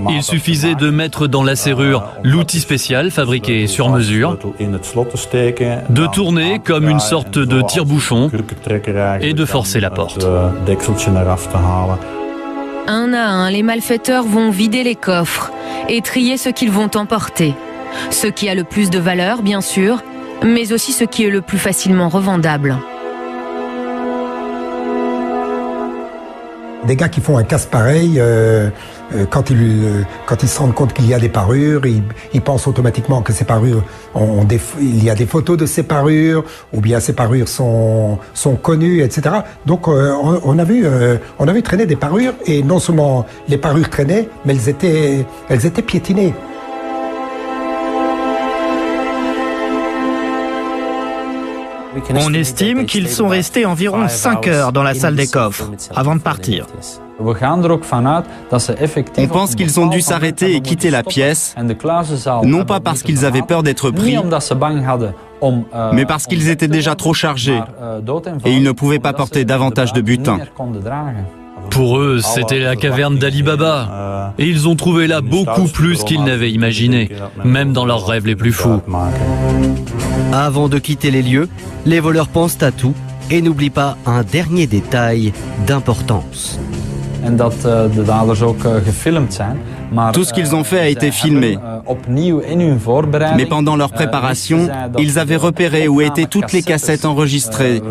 Il suffisait de mettre dans la serrure l'outil spécial fabriqué sur mesure, de tourner comme une sorte de tire-bouchon et de forcer la porte. Un à un, les malfaiteurs vont vider les coffres et trier ce qu'ils vont emporter. Ce qui a le plus de valeur, bien sûr, mais aussi ce qui est le plus facilement revendable. Des gars qui font un casse pareil, quand ils se rendent compte qu'il y a des parures, ils pensent automatiquement que ces parures, il y a des photos de ces parures, ou bien ces parures sont connues, etc. Donc on a vu traîner des parures, et non seulement les parures traînaient, mais elles étaient piétinées. On estime qu'ils sont restés environ 5 heures dans la salle des coffres avant de partir. On pense qu'ils ont dû s'arrêter et quitter la pièce, non pas parce qu'ils avaient peur d'être pris, mais parce qu'ils étaient déjà trop chargés et ils ne pouvaient pas porter davantage de butin. Pour eux, c'était la caverne d'Ali Baba. Et ils ont trouvé là beaucoup plus qu'ils n'avaient imaginé, même dans leurs rêves les plus fous. Avant de quitter les lieux, les voleurs pensent à tout et n'oublient pas un dernier détail d'importance. Tout ce qu'ils ont fait a été filmé. Mais pendant leur préparation, ils avaient repéré où étaient toutes les cassettes enregistrées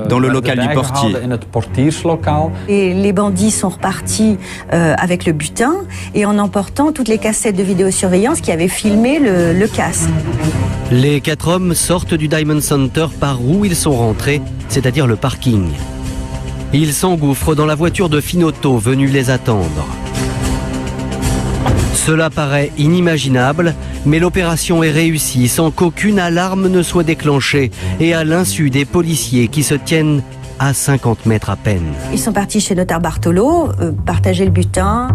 dans le local du portier. Et les bandits sont repartis avec le butin et en emportant toutes les cassettes de vidéosurveillance qui avaient filmé le casse. Les 4 hommes sortent du Diamond Center par où ils sont rentrés, c'est-à-dire le parking. Ils s'engouffrent dans la voiture de Finotto venue les attendre. Cela paraît inimaginable, mais l'opération est réussie sans qu'aucune alarme ne soit déclenchée et à l'insu des policiers qui se tiennent à 50 mètres à peine. Ils sont partis chez Notar Bartolo, partager le butin.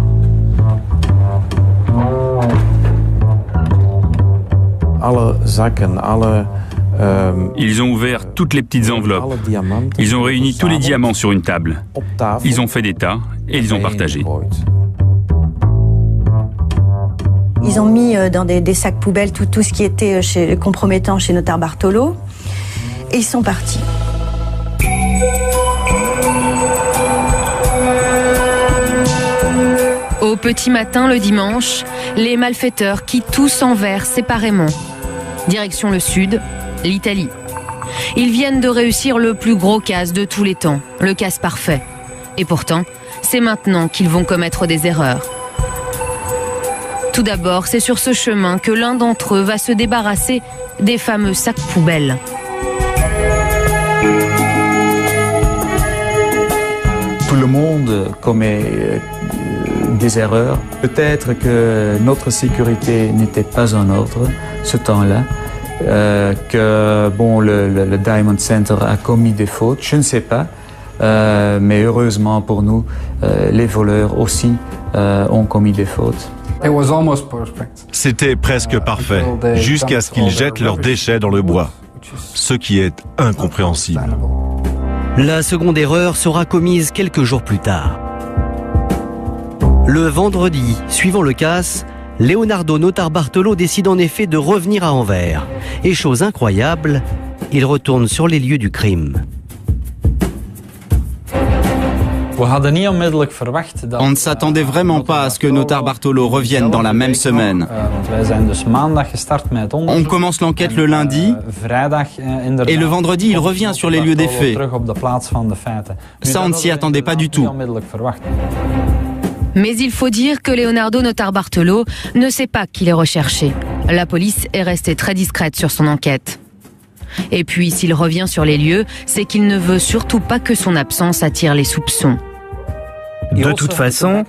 Ils ont ouvert toutes les petites enveloppes. Ils ont réuni tous les diamants sur une table. Ils ont fait des tas et ils ont partagé. Ils ont mis dans des sacs poubelles tout ce qui était compromettant chez Notar Bartolo. Et ils sont partis. Au petit matin le dimanche, les malfaiteurs quittent tous Anvers séparément. Direction le sud, l'Italie. Ils viennent de réussir le plus gros casse de tous les temps, le casse parfait. Et pourtant, c'est maintenant qu'ils vont commettre des erreurs. Tout d'abord, c'est sur ce chemin que l'un d'entre eux va se débarrasser des fameux sacs poubelles. Tout le monde commet des erreurs. Peut-être que notre sécurité n'était pas en ordre ce temps-là, que le Diamond Center a commis des fautes, je ne sais pas. Mais heureusement pour nous, les voleurs aussi ont commis des fautes. C'était presque parfait, jusqu'à ce qu'ils jettent leurs déchets dans le bois, ce qui est incompréhensible. La seconde erreur sera commise quelques jours plus tard. Le vendredi, suivant le casse, Leonardo Notar Bartolo décide en effet de revenir à Anvers. Et chose incroyable, il retourne sur les lieux du crime. On ne s'attendait vraiment pas à ce que Notar Bartolo revienne dans la même semaine. On commence l'enquête le lundi et le vendredi, il revient sur les lieux des faits. Ça, on ne s'y attendait pas du tout. Mais il faut dire que Leonardo Notar Bartolo ne sait pas qu'il est recherché. La police est restée très discrète sur son enquête. Et puis, s'il revient sur les lieux, c'est qu'il ne veut surtout pas que son absence attire les soupçons. De toute façon,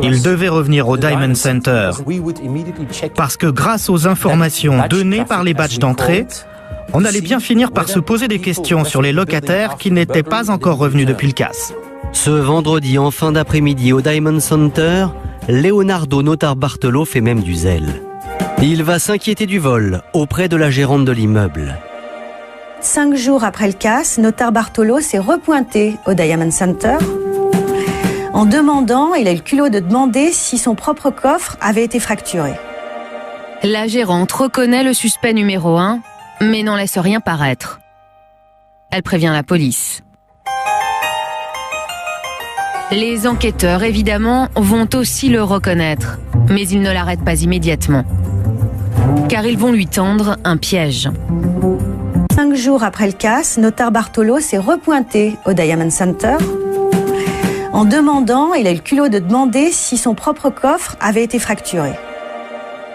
il devait revenir au Diamond Center. Parce que grâce aux informations données par les badges d'entrée, on allait bien finir par se poser des questions sur les locataires qui n'étaient pas encore revenus depuis le casse. Ce vendredi en fin d'après-midi au Diamond Center, Leonardo Notar Bartolo fait même du zèle. Il va s'inquiéter du vol auprès de la gérante de l'immeuble. 5 jours après le casse, Notar Bartolo s'est repointé au Diamond Center en demandant, il a eu le culot de demander si son propre coffre avait été fracturé. La gérante reconnaît le suspect numéro 1, mais n'en laisse rien paraître. Elle prévient la police. Les enquêteurs, évidemment, vont aussi le reconnaître, mais ils ne l'arrêtent pas immédiatement. Car ils vont lui tendre un piège. 5 jours après le casse, Notar Bartolo s'est repointé au Diamond Center en demandant, il a eu le culot de demander si son propre coffre avait été fracturé.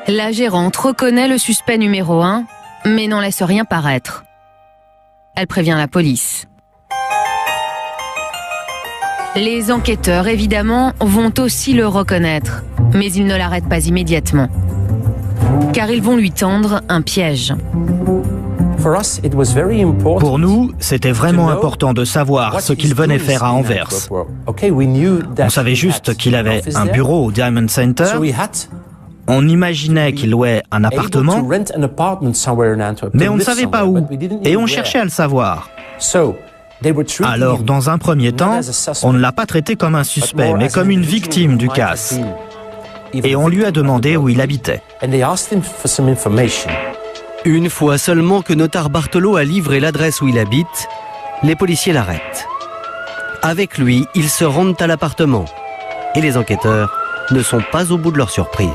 La gérante reconnaît le suspect numéro 1, mais n'en laisse rien paraître. Elle prévient la police. Les enquêteurs, évidemment, vont aussi le reconnaître, mais ils ne l'arrêtent pas immédiatement. Car ils vont lui tendre un piège. Pour nous, c'était vraiment important de savoir ce qu'il venait faire à Anvers. On savait juste qu'il avait un bureau au Diamond Center. On imaginait qu'il louait un appartement, mais on ne savait pas où, et on cherchait à le savoir. Alors, dans un premier temps, on ne l'a pas traité comme un suspect, mais comme une victime du casse. Et on lui a demandé où il habitait. Une fois seulement que Notar Bartolo a livré l'adresse où il habite, les policiers l'arrêtent. Avec lui, ils se rendent à l'appartement. et les enquêteurs ne sont pas au bout de leur surprise.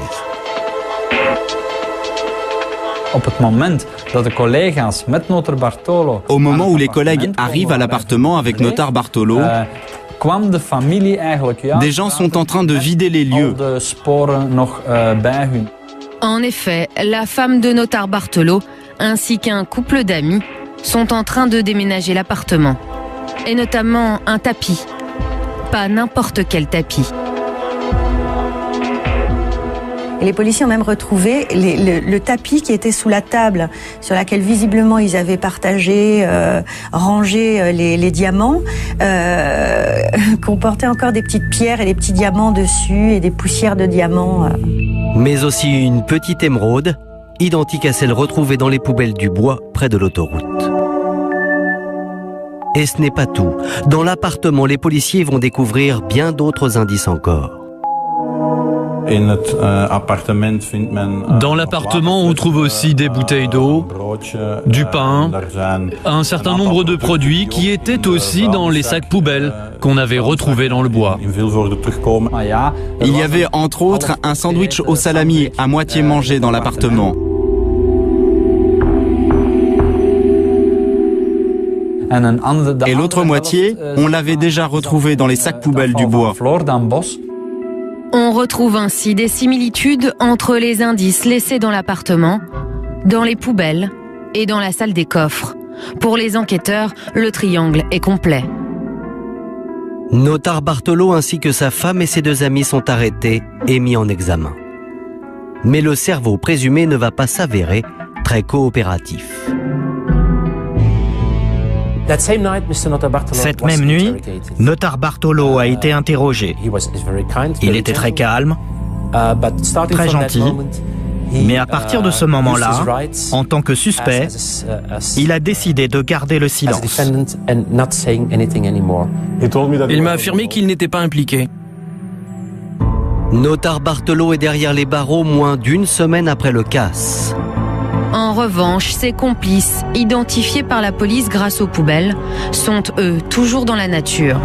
Au moment où les collègues arrivent à l'appartement avec notaire Bartolo, des gens sont en train de vider les lieux. En effet, la femme de notaire Bartolo ainsi qu'un couple d'amis sont en train de déménager l'appartement. Et notamment un tapis. Pas n'importe quel tapis. Et les policiers ont même retrouvé le tapis qui était sous la table sur laquelle visiblement ils avaient partagé, rangé les diamants, comportait encore des petites pierres et des petits diamants dessus et des poussières de diamants. Mais aussi une petite émeraude, identique à celle retrouvée dans les poubelles du bois près de l'autoroute. Et ce n'est pas tout. Dans l'appartement, les policiers vont découvrir bien d'autres indices encore. Dans l'appartement, on trouve aussi des bouteilles d'eau, du pain, un certain nombre de produits qui étaient aussi dans les sacs poubelles qu'on avait retrouvés dans le bois. Il y avait entre autres un sandwich au salami à moitié mangé dans l'appartement. Et l'autre moitié, on l'avait déjà retrouvé dans les sacs poubelles du bois. On retrouve ainsi des similitudes entre les indices laissés dans l'appartement, dans les poubelles et dans la salle des coffres. Pour les enquêteurs, le triangle est complet. Notaire Bartolo ainsi que sa femme et ses deux amis sont arrêtés et mis en examen. Mais le cerveau présumé ne va pas s'avérer très coopératif. Cette même nuit, notaire Bartolo a été interrogé. Il était très calme, très gentil, mais à partir de ce moment-là, en tant que suspect, il a décidé de garder le silence. Il m'a affirmé qu'il n'était pas impliqué. Notaire Bartolo est derrière les barreaux moins d'une semaine après le casse. En revanche, ses complices, identifiés par la police grâce aux poubelles, sont eux toujours dans la nature.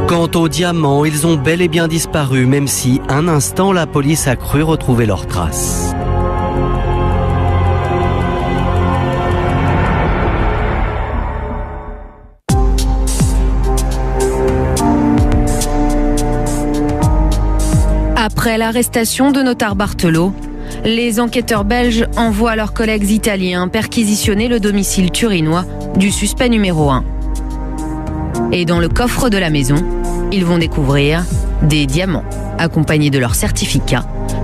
Quant aux diamants, ils ont bel et bien disparu, même si un instant la police a cru retrouver leurs traces. Après l'arrestation de notaire Bartolo, les enquêteurs belges envoient leurs collègues italiens perquisitionner le domicile turinois du suspect numéro 1. Et dans le coffre de la maison, ils vont découvrir des diamants, accompagnés de leur certificat.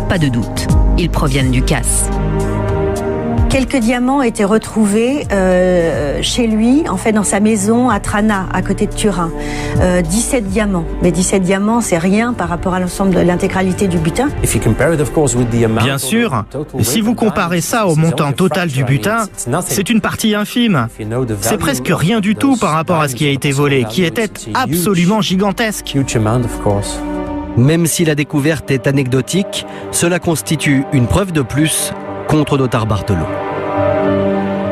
Pas de doute, ils proviennent du casse. Quelques diamants ont été retrouvés chez lui, en fait dans sa maison à Trana, à côté de Turin. 17 diamants. Mais 17 diamants, c'est rien par rapport à l'ensemble de l'intégralité du butin. Bien sûr, si vous comparez ça au montant total du butin, c'est une partie infime. C'est presque rien du tout par rapport à ce qui a été volé, qui était absolument gigantesque. Même si la découverte est anecdotique, cela constitue une preuve de plus contre notaire Bartolo.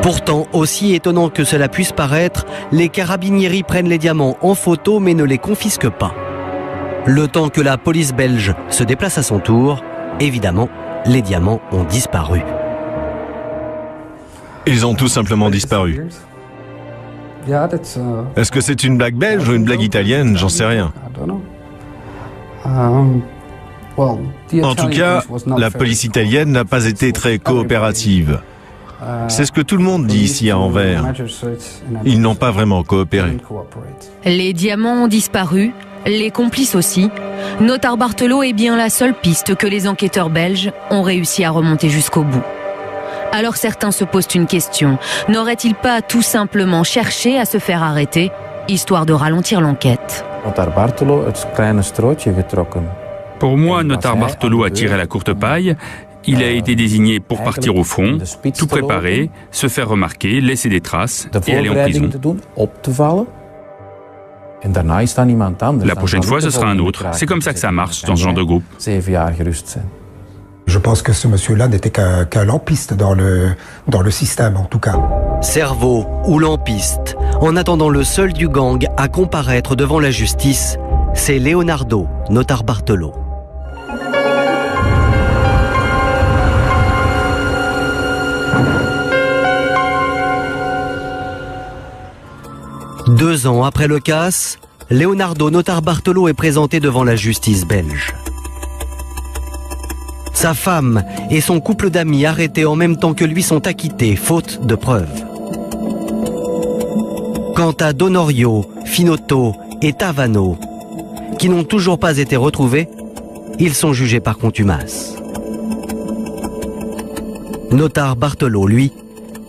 Pourtant, aussi étonnant que cela puisse paraître, les carabinieri prennent les diamants en photo mais ne les confisquent pas. Le temps que la police belge se déplace à son tour, évidemment, les diamants ont disparu. Ils ont tout simplement disparu. Est-ce que c'est une blague belge ou une blague italienne? J'en sais rien. En tout cas, la police italienne n'a pas été très coopérative. C'est ce que tout le monde dit ici à Anvers. Ils n'ont pas vraiment coopéré. Les diamants ont disparu, les complices aussi. Notaire Bartolo est bien la seule piste que les enquêteurs belges ont réussi à remonter jusqu'au bout. Alors certains se posent une question. N'aurait-il pas tout simplement cherché à se faire arrêter, histoire de ralentir l'enquête? Pour moi, notaire Bartolo a tiré la courte paille. Il a été désigné pour partir au front, tout préparer, se faire remarquer, laisser des traces et aller en prison. La prochaine fois, ce sera un autre. C'est comme ça que ça marche dans ce genre de groupe. Je pense que ce monsieur-là n'était qu'un lampiste dans le système, en tout cas. Cerveau ou lampiste, en attendant le seul du gang à comparaître devant la justice, c'est Leonardo Notarbartolo. Deux ans après le casse, Leonardo Notarbartolo est présenté devant la justice belge. Sa femme et son couple d'amis arrêtés en même temps que lui sont acquittés, faute de preuves. Quant à Donorio, Finotto et Tavano, qui n'ont toujours pas été retrouvés, ils sont jugés par contumace. Notarbartolo, lui,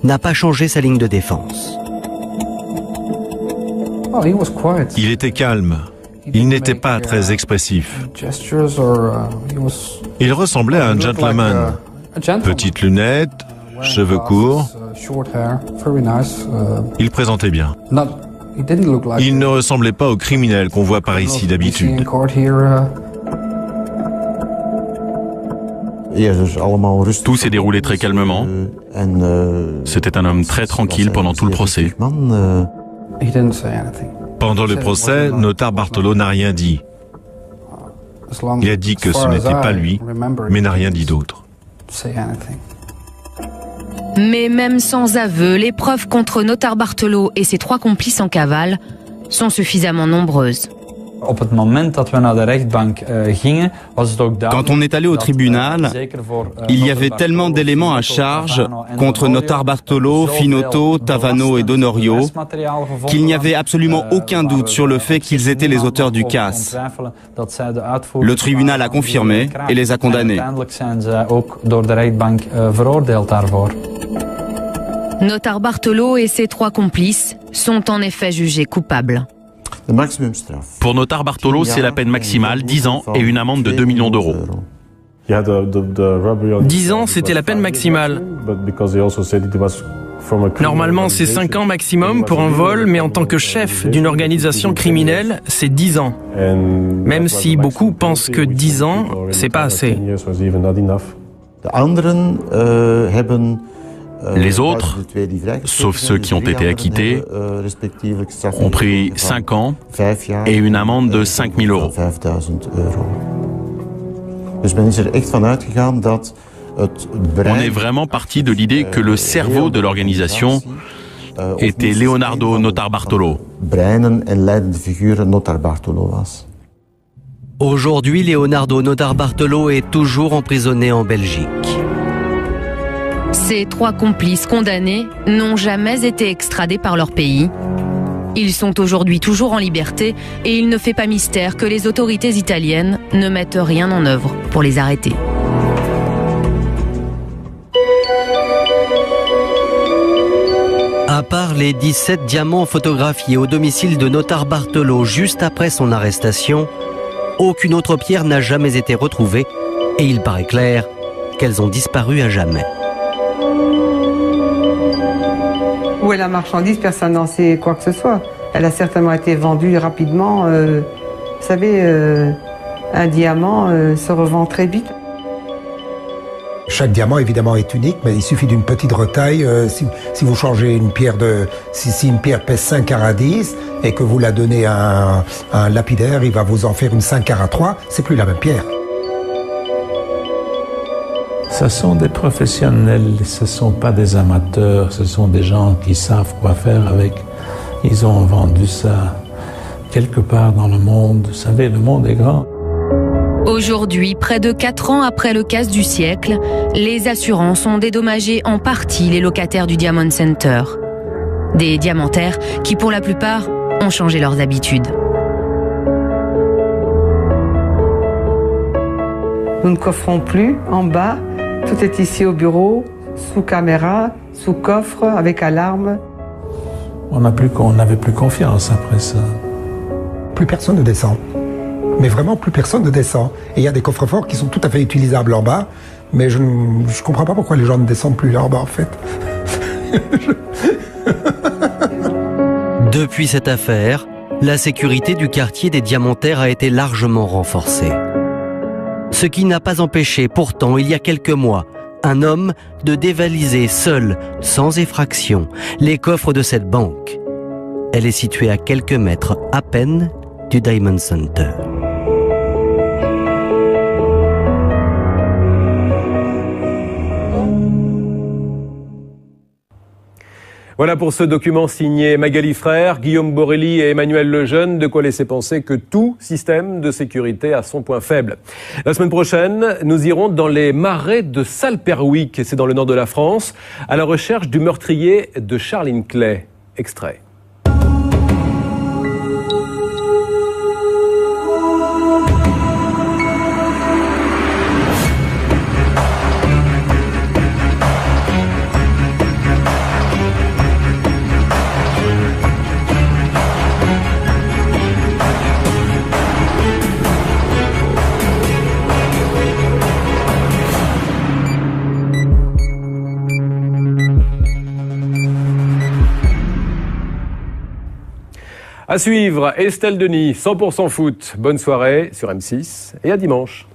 n'a pas changé sa ligne de défense. Il était calme. Il n'était pas très expressif. Il ressemblait à un gentleman. Petites lunettes, cheveux courts. Il présentait bien. Il ne ressemblait pas au criminel qu'on voit par ici d'habitude. Tout s'est déroulé très calmement. C'était un homme très tranquille pendant tout le procès. Pendant le procès, Notarbartolo n'a rien dit. Il a dit que ce n'était pas lui, mais n'a rien dit d'autre. Mais même sans aveu, les preuves contre Notarbartolo et ses 3 complices en cavale sont suffisamment nombreuses. Quand on est allé au tribunal, il y avait tellement d'éléments à charge contre Notarbartolo, Finotto, Tavano et Donorio qu'il n'y avait absolument aucun doute sur le fait qu'ils étaient les auteurs du casse. Le tribunal a confirmé et les a condamnés. Notarbartolo et ses 3 complices sont en effet jugés coupables. Pour Notarbartolo, c'est la peine maximale, 10 ans et une amende de 2 millions d'euros. 10 ans, c'était la peine maximale. Normalement, c'est 5 ans maximum pour un vol, mais en tant que chef d'une organisation criminelle, c'est 10 ans. Même si beaucoup pensent que 10 ans, c'est pas assez. Les autres, sauf ceux qui ont été acquittés, ont pris 5 ans et une amende de 5 000 euros. On est vraiment parti de l'idée que le cerveau de l'organisation était Leonardo Notarbartolo. Aujourd'hui, Leonardo Notarbartolo est toujours emprisonné en Belgique. Ces 3 complices condamnés n'ont jamais été extradés par leur pays. Ils sont aujourd'hui toujours en liberté et il ne fait pas mystère que les autorités italiennes ne mettent rien en œuvre pour les arrêter. À part les 17 diamants photographiés au domicile de Notarbartolo juste après son arrestation, aucune autre pierre n'a jamais été retrouvée et il paraît clair qu'elles ont disparu à jamais. Où est la marchandise? Personne n'en sait quoi que ce soit. Elle a certainement été vendue rapidement. Vous savez, un diamant se revend très vite. Chaque diamant, évidemment, est unique, mais il suffit d'une petite retaille. Si vous changez une pierre si une pierre pèse 5 carats 10 et que vous la donnez à un lapidaire, il va vous en faire une 5 carats 3, c'est plus la même pierre. Ce sont des professionnels, ce ne sont pas des amateurs, ce sont des gens qui savent quoi faire avec. Ils ont vendu ça quelque part dans le monde. Vous savez, le monde est grand. Aujourd'hui, près de 4 ans après le casse du siècle, les assurances ont dédommagé en partie les locataires du Diamond Center. Des diamantaires qui, pour la plupart, ont changé leurs habitudes. Nous ne coffrons plus en bas. Tout est ici au bureau, sous caméra, sous coffre, avec alarme. On n'avait plus confiance après ça. Plus personne ne descend. Mais vraiment, plus personne ne descend. Et il y a des coffres-forts qui sont tout à fait utilisables en bas, mais je ne comprends pas pourquoi les gens ne descendent plus là en bas, en fait. Depuis cette affaire, la sécurité du quartier des Diamantaires a été largement renforcée. Ce qui n'a pas empêché, pourtant, il y a quelques mois, un homme de dévaliser seul, sans effraction, les coffres de cette banque. Elle est située à quelques mètres à peine du Diamond Center. Voilà pour ce document signé Magali Frère, Guillaume Borelli et Emmanuel Lejeune, de quoi laisser penser que tout système de sécurité a son point faible. La semaine prochaine, nous irons dans les marais de Salperwick, c'est dans le nord de la France, à la recherche du meurtrier de Charles Clay. Extrait. À suivre, Estelle Denis, 100% foot. Bonne soirée sur M6 et à dimanche.